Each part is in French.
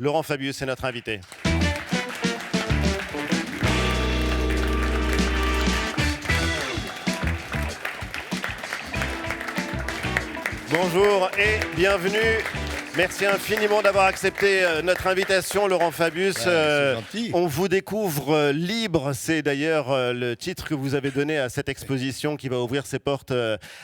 Laurent Fabius est notre invité. Bonjour et bienvenue. Merci infiniment d'avoir accepté notre invitation, Laurent Fabius. C'est gentil. On vous découvre libre. C'est d'ailleurs le titre que vous avez donné à cette exposition qui va ouvrir ses portes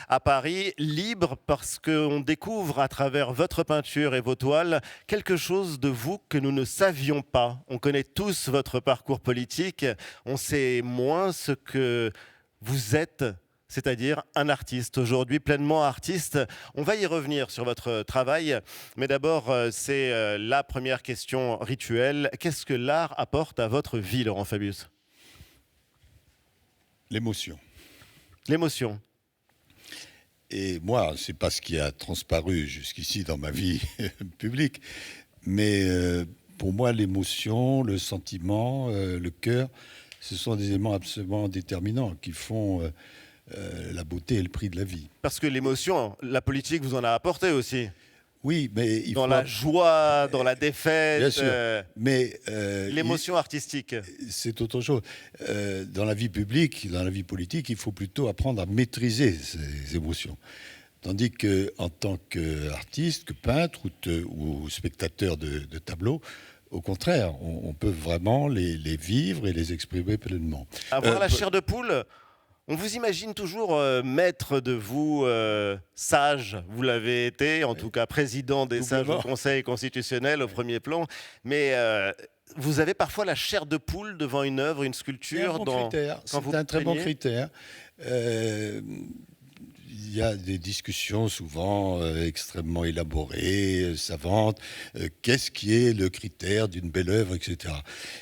à Paris. Libre parce qu'on découvre à travers votre peinture et vos toiles quelque chose de vous que nous ne savions pas. On connaît tous votre parcours politique. On sait moins ce que vous êtes, c'est-à-dire un artiste, aujourd'hui pleinement artiste. On va y revenir sur votre travail, mais d'abord, c'est la première question rituelle. Qu'est-ce que l'art apporte à votre vie, Laurent Fabius ? L'émotion. L'émotion. Et moi, c'est pas ce qui a transparu jusqu'ici dans ma vie publique, mais pour moi, l'émotion, le sentiment, le cœur, ce sont des éléments absolument déterminants qui font la beauté et le prix de la vie. Parce que l'émotion, la politique vous en a apporté aussi. Oui, mais il dans faut... la joie, dans la défaite, Bien sûr, mais l'émotion artistique. c'est autre chose. Dans la vie publique, dans la vie politique, il faut plutôt apprendre à maîtriser ces émotions. Tandis qu'en tant qu'artiste, que peintre ou spectateur de tableaux, au contraire, on peut vraiment les vivre et les exprimer pleinement. Avoir la chair de poule. On vous imagine toujours maître de vous, sage. Vous l'avez été, en tout cas président des sages au Conseil constitutionnel au premier plan. Mais vous avez parfois la chair de poule devant une œuvre, une sculpture. C'est un très bon critère. Il y a des discussions souvent extrêmement élaborées, savantes. Qu'est-ce qui est le critère d'une belle œuvre, etc.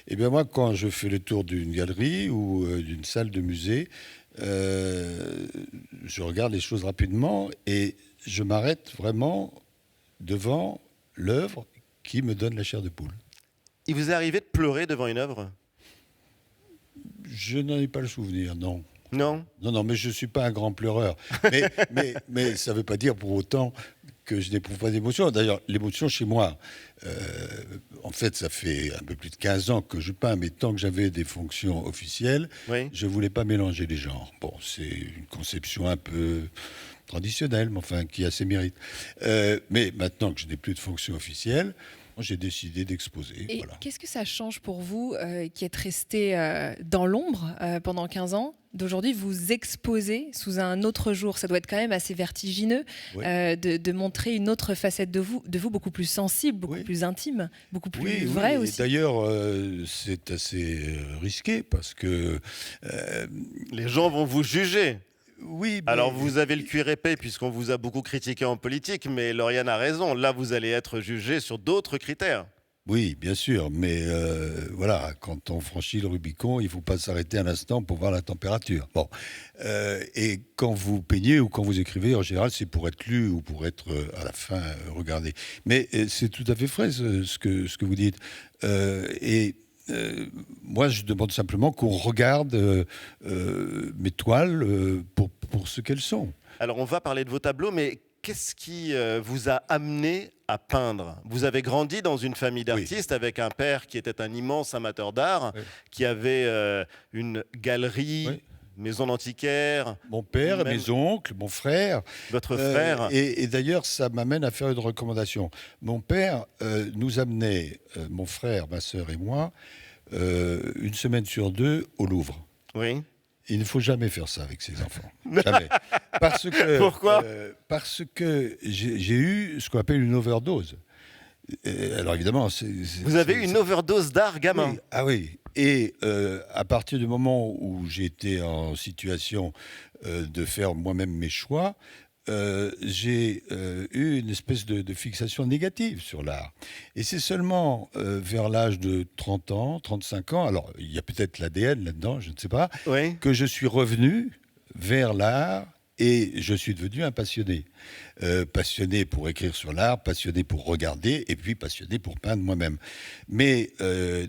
Eh bien moi, quand je fais le tour d'une galerie ou d'une salle de musée, je regarde les choses rapidement et je m'arrête vraiment devant l'œuvre qui me donne la chair de poule. Il vous est arrivé de pleurer devant une œuvre ? Je n'en ai pas le souvenir, non. Non, mais je ne suis pas un grand pleureur. Mais ça ne veut pas dire pour autant que je n'éprouve pas d'émotion. D'ailleurs, l'émotion chez moi, en fait, ça fait un peu plus de 15 ans que je peins, mais tant que j'avais des fonctions officielles, je ne voulais pas mélanger les genres. Bon, c'est une conception un peu traditionnelle, mais enfin, qui a ses mérites. Mais maintenant que je n'ai plus de fonctions officielles, j'ai décidé d'exposer. Et voilà. qu'est-ce que ça change pour vous, qui êtes resté dans l'ombre pendant 15 ans, d'aujourd'hui vous exposer sous un autre jour? Ça doit être quand même assez vertigineux, de montrer une autre facette de vous beaucoup plus sensible, beaucoup plus intime, beaucoup plus vraie aussi. Et d'ailleurs, c'est assez risqué parce que... les gens vont vous juger. Oui, mais... Alors vous avez le cuir épais puisqu'on vous a beaucoup critiqué en politique, mais Lauriane a raison, là vous allez être jugé sur d'autres critères. Oui, bien sûr, mais voilà, quand on franchit le Rubicon, il ne faut pas s'arrêter un instant pour voir la température. Bon, et quand vous peignez ou quand vous écrivez, en général, c'est pour être lu ou pour être à la fin regardé. Mais c'est tout à fait frais ce que vous dites. Moi, je demande simplement qu'on regarde mes toiles pour ce qu'elles sont. Alors, on va parler de vos tableaux, mais qu'est-ce qui vous a amené à peindre ? Vous avez grandi dans une famille d'artistes avec un père qui était un immense amateur d'art, qui avait une galerie... maison d'antiquaire. Mon père, mes oncles, mon frère. Votre frère. Et d'ailleurs, ça m'amène à faire une recommandation. Mon père nous amenait, mon frère, ma sœur et moi, une semaine sur 2 au Louvre. Oui. Il ne faut jamais faire ça avec ses enfants. Jamais. Parce que, pourquoi ? Parce que j'ai eu ce qu'on appelle une overdose. Alors évidemment... Vous avez eu une overdose d'art gamin ? Oui. Ah oui. Et à partir du moment où j'ai été en situation de faire moi-même mes choix, j'ai eu une espèce de fixation négative sur l'art. Et c'est seulement vers l'âge de 30 ans, 35 ans, alors il y a peut-être l'ADN là-dedans, je ne sais pas, que je suis revenu vers l'art et je suis devenu un passionné. Passionné pour écrire sur l'art, passionné pour regarder et puis passionné pour peindre moi-même. Mais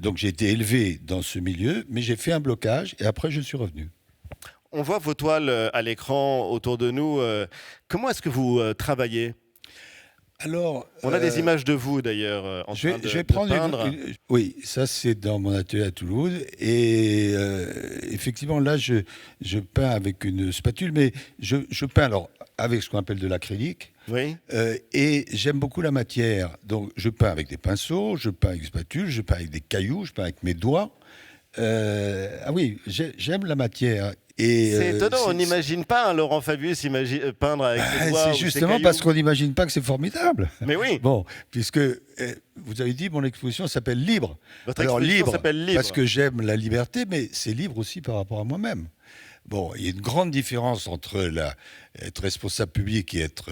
donc j'ai été élevé dans ce milieu, mais j'ai fait un blocage et après je suis revenu. On voit vos toiles à l'écran autour de nous. Comment est-ce que vous travaillez ? Alors, On a des images de vous d'ailleurs en train je vais de prendre peindre. Oui, ça c'est dans mon atelier à Toulouse. Et effectivement, là, je peins avec une spatule, mais je peins alors avec ce qu'on appelle de l'acrylique. Oui. Et j'aime beaucoup la matière. Donc, je peins avec des pinceaux, je peins avec des spatules, je peins avec des cailloux, je peins avec mes doigts. Ah oui, j'aime la matière. C'est étonnant, on n'imagine pas Laurent Fabius peindre avec ses doigts. C'est ou ses justement cailloux. parce qu'on n'imagine pas que c'est formidable. Mais oui, Bon, puisque vous avez dit mon exposition s'appelle Libre. votre Alors exposition libre, s'appelle Libre. parce que j'aime la liberté, mais c'est libre aussi par rapport à moi-même. Bon, il y a une grande différence entre être responsable public et être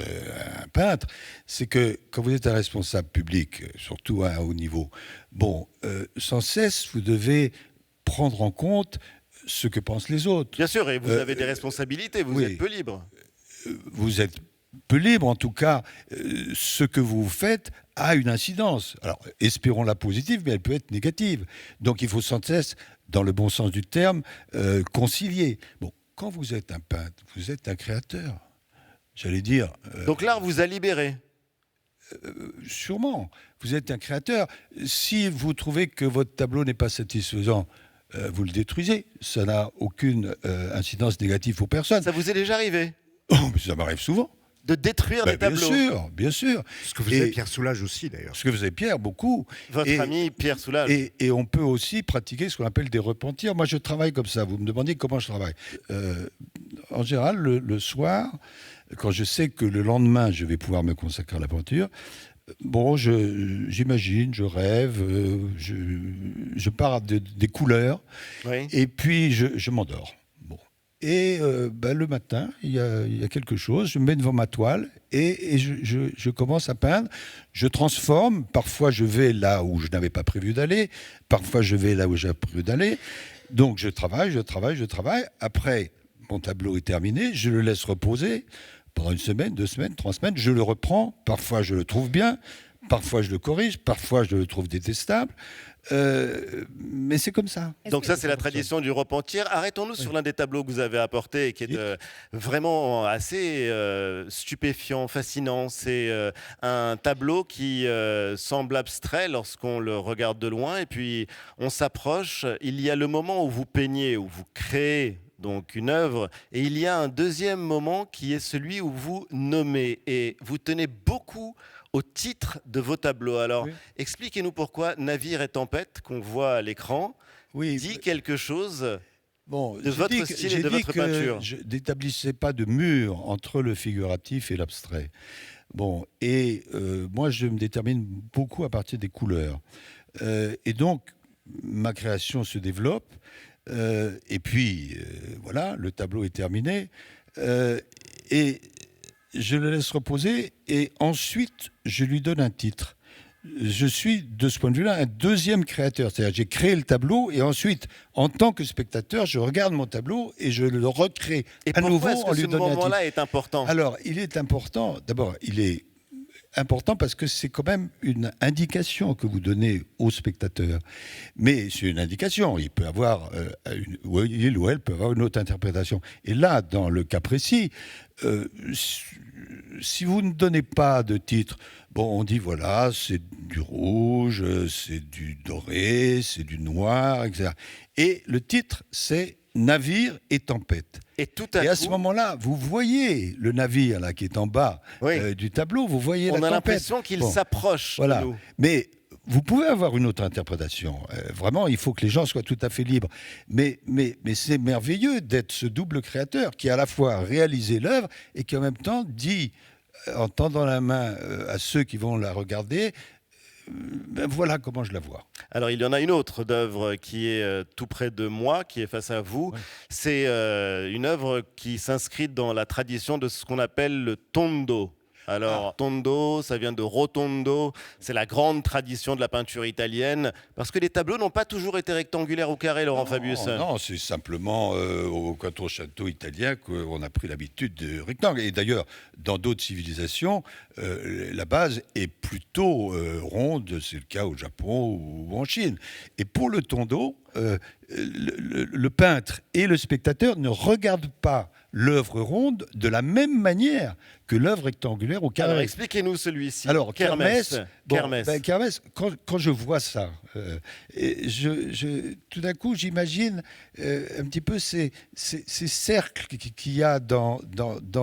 un peintre. C'est que quand vous êtes un responsable public, surtout à un haut niveau, bon, sans cesse, vous devez prendre en compte ce que pensent les autres. Bien sûr, et vous avez des responsabilités, vous oui. êtes peu libre. Vous êtes peu libre, en tout cas, ce que vous faites a une incidence. Alors, espérons-la positive, mais elle peut être négative. Donc, il faut sans cesse, dans le bon sens du terme, concilier. Bon, quand vous êtes un peintre, vous êtes un créateur. J'allais dire... Donc l'art vous a libéré. Sûrement, vous êtes un créateur. Si vous trouvez que votre tableau n'est pas satisfaisant, vous le détruisez. Ça n'a aucune incidence négative pour personne. Ça vous est déjà arrivé Oh, mais ça m'arrive souvent. de détruire des Bien tableaux? sûr, bien sûr. Ce que vous avez Pierre Soulages aussi, d'ailleurs. Ce que vous avez Pierre, beaucoup. Votre ami Pierre Soulages. Et on peut aussi pratiquer ce qu'on appelle des repentirs. Moi, je travaille comme ça. Vous me demandez comment je travaille. En général, le soir, quand je sais que le lendemain, je vais pouvoir me consacrer à la peinture, bon, j'imagine, je rêve, je pars des couleurs, Oui. et puis je m'endors. Bon. Et le matin, il y a quelque chose, je me mets devant ma toile, et je commence à peindre. Je transforme, parfois je vais là où je n'avais pas prévu d'aller, parfois je vais là où j'avais prévu d'aller. Donc je travaille. Après, mon tableau est terminé, je le laisse reposer. Pendant une semaine, 2 semaines, 3 semaines, je le reprends. Parfois, je le trouve bien. Parfois, je le corrige. Parfois, je le trouve détestable. Mais c'est comme ça. Donc ça, c'est la tradition du repentir. Arrêtons-nous sur l'un des tableaux que vous avez apporté et qui est vraiment assez stupéfiant, fascinant. C'est un tableau qui semble abstrait lorsqu'on le regarde de loin. Et puis, on s'approche. Il y a le moment où vous peignez, où vous créez donc une œuvre, et il y a un deuxième moment qui est celui où vous nommez, et vous tenez beaucoup au titre de vos tableaux. Alors, expliquez-nous pourquoi Navire et Tempête, qu'on voit à l'écran, dit quelque chose de votre style et de votre peinture. Je n'établissais pas de mur entre le figuratif et l'abstrait. Bon, et moi, je me détermine beaucoup à partir des couleurs. Et donc, ma création se développe. Et puis, voilà, le tableau est terminé. Et je le laisse reposer. Et ensuite, je lui donne un titre. Je suis, de ce point de vue-là, un deuxième créateur. C'est-à-dire, j'ai créé le tableau et ensuite, en tant que spectateur, je regarde mon tableau et je le recrée à nouveau en lui donnant un titre. Ce moment-là est important? Alors, il est important. D'abord, il est important parce que c'est quand même une indication que vous donnez au spectateur. Mais c'est une indication. Il peut avoir, il ou elle peut avoir une autre interprétation. Et là, dans le cas précis, si vous ne donnez pas de titre, bon, on dit voilà, c'est du rouge, c'est du doré, c'est du noir, etc. Et le titre, c'est Navire et Tempête. Et à ce moment-là, vous voyez le navire là qui est en bas du tableau, vous voyez la tempête. On a l'impression qu'il s'approche de nous. Mais vous pouvez avoir une autre interprétation. Vraiment, il faut que les gens soient tout à fait libres. Mais c'est merveilleux d'être ce double créateur qui à la fois a réalisé l'œuvre et qui en même temps dit, en tendant la main à ceux qui vont la regarder, voilà comment je la vois. Alors, il y en a une autre d'œuvre qui est tout près de moi, qui est face à vous. Ouais. C'est une œuvre qui s'inscrit dans la tradition de ce qu'on appelle le tondo. Alors, tondo, ça vient de rotondo, c'est la grande tradition de la peinture italienne, parce que les tableaux n'ont pas toujours été rectangulaires ou carrés, Laurent Fabius. Non, c'est simplement au quattrocento italien qu'on a pris l'habitude de rectangle. Et d'ailleurs, dans d'autres civilisations, la base est plutôt ronde, c'est le cas au Japon ou en Chine. Et pour le tondo, le peintre et le spectateur ne regardent pas l'œuvre ronde de la même manière que l'œuvre rectangulaire ou carrée. Alors, expliquez-nous celui-ci. Alors, Kermesse, Kermesse. Kermesse, quand je vois ça, tout d'un coup, j'imagine un petit peu ces cercles qu'il y a dans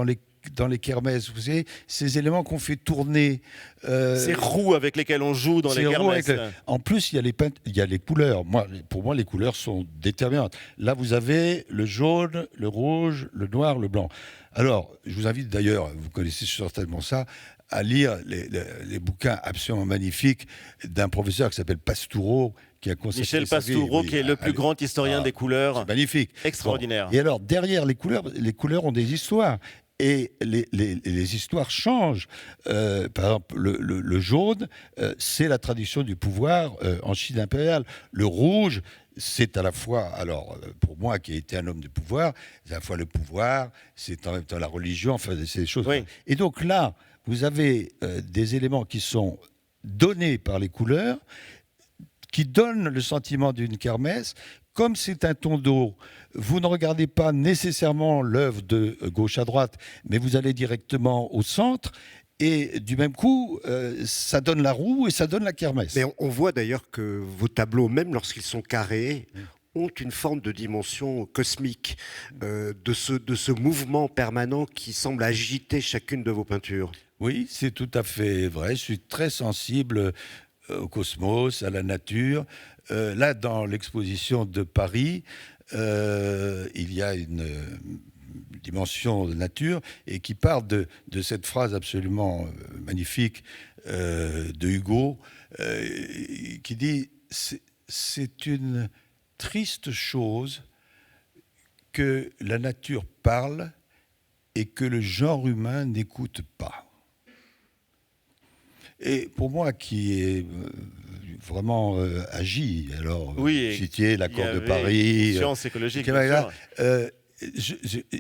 les kermesses, vous savez, ces éléments qu'on fait tourner. Ces roues avec lesquelles on joue dans les kermesses. En plus, il y a les couleurs. Pour moi, les couleurs sont déterminantes. Là, vous avez le jaune, le rouge, le noir, le blanc. Alors, je vous invite d'ailleurs, vous connaissez certainement ça, à lire les bouquins absolument magnifiques d'un professeur qui s'appelle Pastoureau, qui a consacré Michel Pastoureau, qui est le plus grand historien des couleurs. Magnifique. Extraordinaire. Bon. Et alors, derrière les couleurs ont des histoires. Et les histoires changent. Par exemple, le jaune, c'est la tradition du pouvoir en Chine impériale. Le rouge, c'est à la fois, alors pour moi qui ai été un homme de pouvoir, c'est à la fois le pouvoir, c'est en même temps la religion, enfin c'est des choses. Oui. Et donc là, vous avez des éléments qui sont donnés par les couleurs, qui donnent le sentiment d'une kermesse. Comme c'est un ton d'eau, vous ne regardez pas nécessairement l'œuvre de gauche à droite, mais vous allez directement au centre. Et du même coup, ça donne la roue et ça donne la kermesse. Mais on voit d'ailleurs que vos tableaux, même lorsqu'ils sont carrés, ont une forme de dimension cosmique, de ce mouvement permanent qui semble agiter chacune de vos peintures. Oui, c'est tout à fait vrai. Je suis très sensible au cosmos, à la nature. Là, dans l'exposition de Paris, il y a une dimension de nature et qui part de cette phrase absolument magnifique de Hugo qui dit « C'est une triste chose que la nature parle et que le genre humain n'écoute pas. » Et pour moi, qui est vraiment agi, alors oui, citiez l'accord de Paris, sciences écologiques, il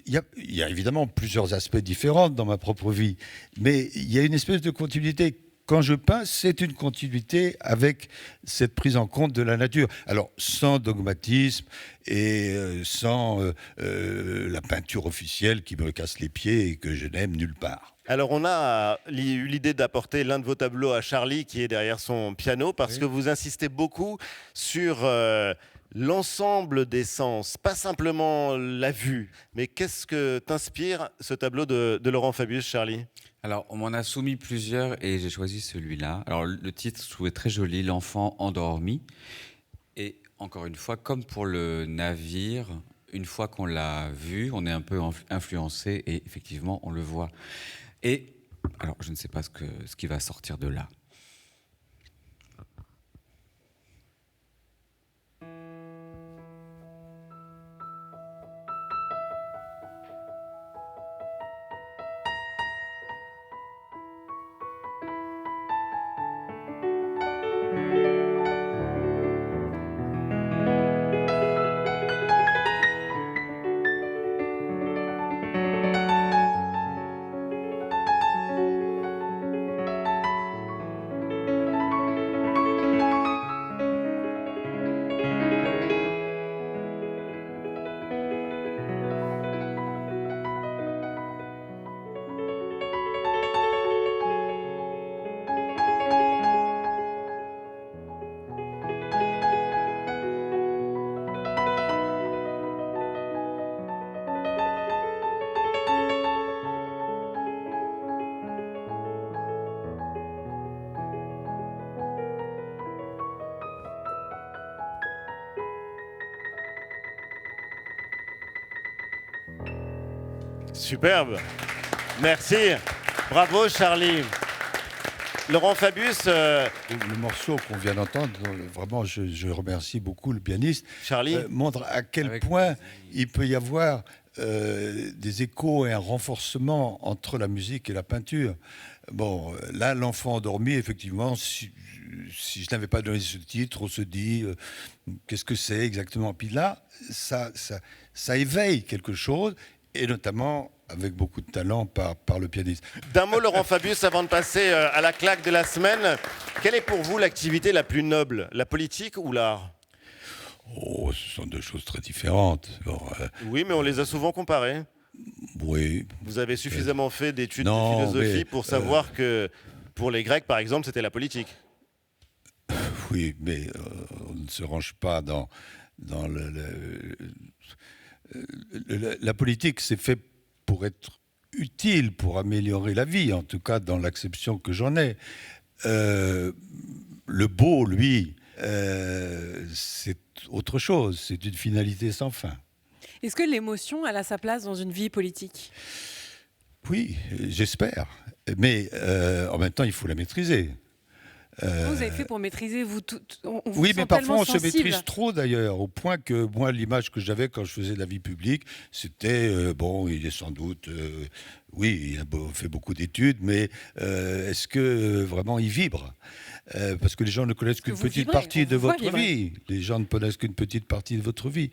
y a évidemment plusieurs aspects différents dans ma propre vie, mais il y a une espèce de continuité. Quand je peins, c'est une continuité avec cette prise en compte de la nature. Alors, sans dogmatisme et sans la peinture officielle qui me casse les pieds et que je n'aime nulle part. Alors, on a eu l'idée d'apporter l'un de vos tableaux à Charlie, qui est derrière son piano, parce que vous insistez beaucoup sur l'ensemble des sens, pas simplement la vue. Mais qu'est-ce que t'inspire ce tableau de Laurent Fabius, Charlie ? Alors, on m'en a soumis plusieurs et j'ai choisi celui-là. Alors, le titre, je trouvais très joli, L'enfant endormi. Et encore une fois, comme pour le navire, une fois qu'on l'a vu, on est un peu influencé et effectivement, on le voit. Et alors, je ne sais pas ce qui va sortir de là. Superbe. Merci. Bravo, Charlie. Laurent Fabius. Le morceau qu'on vient d'entendre, vraiment, je remercie beaucoup le pianiste. Charlie. Montre à quel point il peut y avoir des échos et un renforcement entre la musique et la peinture. Bon, là, L'enfant endormi, effectivement, si je n'avais pas donné ce titre, on se dit qu'est-ce que c'est exactement. Puis là, ça éveille quelque chose, et notamment avec beaucoup de talent par le pianiste. D'un mot, Laurent Fabius, avant de passer à la claque de la semaine, quelle est pour vous l'activité la plus noble, la politique ou l'art ? Oh, ce sont deux choses très différentes. Alors, Oui, mais on les a souvent comparés. oui, Vous avez suffisamment fait d'études de Non, philosophie mais, pour savoir que pour les Grecs, par exemple, c'était la politique. oui, mais on ne se range pas dans la politique, c'est fait pour être utile, pour améliorer la vie, en tout cas dans l'acception que j'en ai. Le beau, lui, c'est autre chose, c'est une finalité sans fin. Est-ce que l'émotion, elle a sa place dans une vie politique? Oui, j'espère. Mais en même temps, il faut la maîtriser. Comment vous avez fait pour maîtriser vous tout, on vous Oui, sent mais parfois tellement on se sensible. maîtrise trop d'ailleurs, au point que moi, l'image que j'avais quand je faisais de la vie publique, c'était, bon, il est sans doute, oui, il a fait beaucoup d'études, mais est-ce que vraiment il vibre parce que les gens ne connaissent qu'une vous petite vibrez, partie on de vous voit votre vibrer. vie. Les gens ne connaissent qu'une petite partie de votre vie.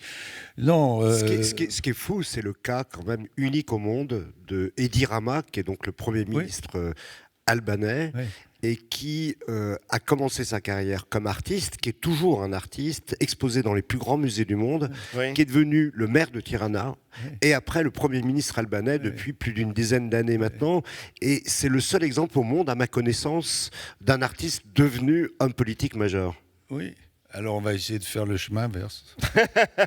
Non. Ce qui est fou, c'est le cas quand même unique au monde de Edi Rama, qui est donc le Premier ministre albanais, Oui. et qui a commencé sa carrière comme artiste, qui est toujours un artiste, exposé dans les plus grands musées du monde, Oui. qui est devenu le maire de Tirana, et après le Premier ministre albanais depuis plus d'une dizaine d'années maintenant. Et c'est le seul exemple au monde, à ma connaissance, d'un artiste devenu homme politique majeur. Oui. Alors on va essayer de faire le chemin inverse.